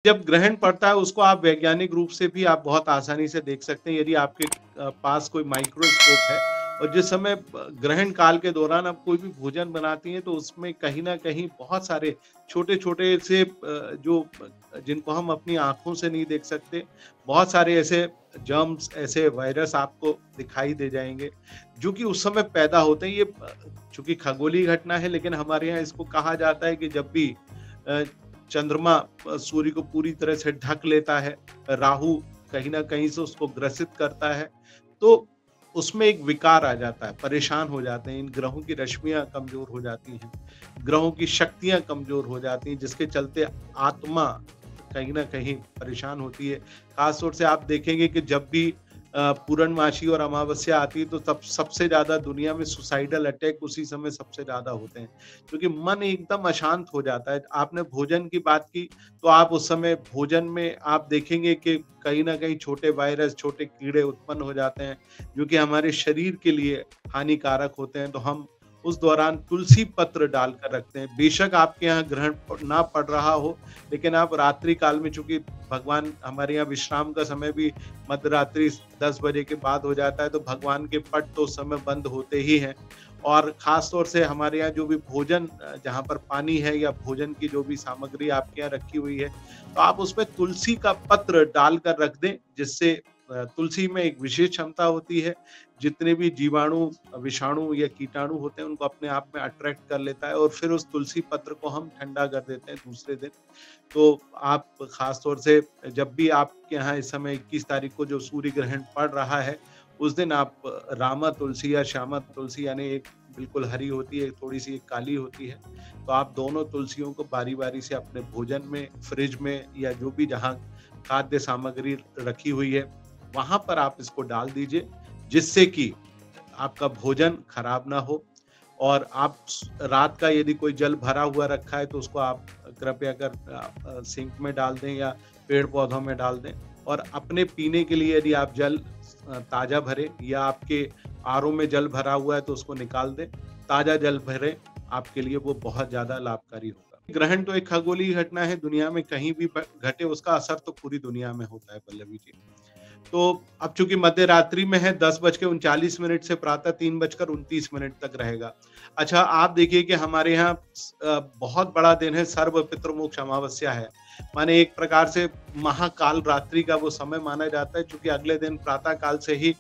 जब ग्रहण पड़ता है उसको आप वैज्ञानिक रूप से भी आप बहुत आसानी से देख सकते हैं यदि आपके पास कोई माइक्रोस्कोप है और जिस समय ग्रहण काल के दौरान आप कोई भी भोजन बनाती हैं तो उसमें कहीं न कहीं बहुत सारे छोटे-छोटे से जिनको हम अपनी आँखों से नहीं देख सकते, बहुत सारे ऐसे जर्म्स, ऐसे वायरस आपको दिखाई दे जाएँगे, जो कि उस समय पैदा होते हैं। ये चूँकि खगोलीय घटना है लेकिन हमारे यहाँ इसको कहा जाता है कि जब भी अ, चंद्रमा सूर्य को पूरी तरह से ढक लेता है, राहु कहीं न कहीं से उसको ग्रसित करता है, तो उसमें एक विकार आ जाता है, परेशान हो जाते हैं, इन ग्रहों की रश्मियाँ कमज़ोर हो जाती हैं, ग्रहों की शक्तियाँ कमज़ोर हो जाती हैं, जिसके चलते आत्मा कहीं न कहीं परेशान होती है। ख़ास तौर से आप देखेंगे कि जब भी पूर्णमासी और अमावस्या आती है तो तब सबसे ज़्यादा दुनिया में सुसाइडल अटैक उसी समय सबसे ज़्यादा होते हैं, क्योंकि मन एकदम अशांत हो जाता है। आपने भोजन की बात की, तो आप उस समय भोजन में आप देखेंगे कि कहीं न कहीं छोटे वायरस, छोटे कीड़े उत्पन्न हो जाते हैं, जो कि हमारे शरीर के लिए हानिकारक होते हैं, तो हम उस दौरान तुलसी पत्र डालकर रखते हैं। बेशक आपके यहाँ ग्रहण ना पड़ रहा हो, लेकिन आप रात्रि काल में, चूँकि भगवान हमारे यहाँ विश्राम का समय भी मध्यरात्रि 10 बजे के बाद हो जाता है, तो भगवान के पट तो उस समय बंद होते ही हैं। और ख़ास तौर से हमारे यहाँ जो भी भोजन जहाँ पर पानी है या भोजन की जो भी सामग्री आपके यहाँ रखी हुई है, तो आप उसमें तुलसी का पत्र डालकर रख दें, जिससे तुलसी में एक विशेष क्षमता होती है, जितने भी जीवाणु, विषाणु या कीटाणु होते हैं, उनको अपने आप में अट्रैक्ट कर लेता है और फिर उस तुलसी पत्र को हम ठंडा कर देते हैं दूसरे दिन। तो आप ख़ास तौर से जब भी आपके यहाँ इस समय 21 तारीख को जो सूर्य ग्रहण पड़ रहा है, उस दिन आप रामा तुलसी या श्यामा तुलसी, यानी एक बिल्कुल हरी होती है, थोड़ी-सी एक काली होती है, तो आप दोनों तुलसियों को बारी-बारी से अपने भोजन में, फ्रिज में या जो भी जहाँ खाद्य सामग्री रखी हुई है, वहाँ पर आप इसको डाल दीजिए, जिससे कि आपका भोजन खराब ना हो। और आप रात का यदि कोई जल भरा हुआ रखा है तो उसको आप कृपया कर सिंक में डाल दें या पेड़-पौधों में डाल दें। और अपने पीने के लिए यदि आप जल ताज़ा भरें या आपके आरओ में जल भरा हुआ है तो उसको निकाल दें, ताज़ा जल भरें, आपके लिए वो बहुत ज़्यादा लाभकारी होगा। ग्रहण तो एक खगोलीय घटना है, दुनिया में कहीं भी घटे उसका असर तो पूरी दुनिया में होता है, पल्लवी जी। तो अब चूँकि मध्य रात्रि में है, 10:39 से प्रातः 3:29 तक रहेगा। अच्छा, आप देखिए कि हमारे यहाँ बहुत बड़ा दिन है, सर्व पितृमोक्ष अमावस्या है। माने एक प्रकार से महाकाल रात्रि का वो समय माना जाता है, चूँकि अगले दिन प्रातः काल से ही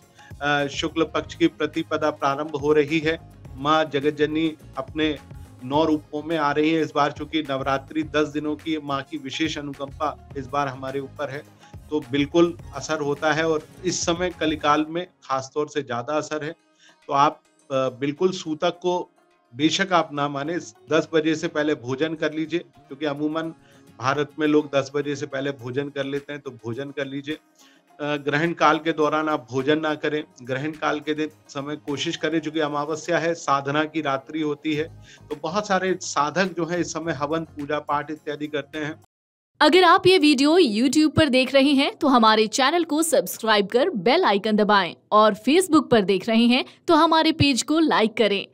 शुक्ल पक्ष की प्रतिपदा प्रारंभ हो रही है। माँ जगत-जननी अपने 9 रूपों में आ रही है इस बार, चूँकि नवरात्रि 10 दिनों की माँ की विशेष अनुकंपा इस बार हमारे ऊपर है, तो बिल्कुल असर होता है और इस समय कलिकाल में ख़ास तौर से ज़्यादा असर है। तो आप बिल्कुल सूतक को बेशक आप ना मानें, 10 बजे से पहले भोजन कर लीजिए, क्योंकि अमूमन भारत में लोग 10 बजे से पहले भोजन कर लेते हैं, तो भोजन कर लीजिए। ग्रहण काल के दौरान आप भोजन ना करें, ग्रहण काल के दिन समय कोशिश करें, चूँकि अमावस्या है, साधना की रात्रि होती है, तो बहुत सारे साधक जो हैं इस समय हवन, पूजा-पाठ इत्यादि करते हैं। अगर आप ये वीडियो YouTube पर देख रहे हैं तो हमारे चैनल को सब्सक्राइब कर बेल आइकन दबाएं और Facebook पर देख रहे हैं तो हमारे पेज को लाइक करें।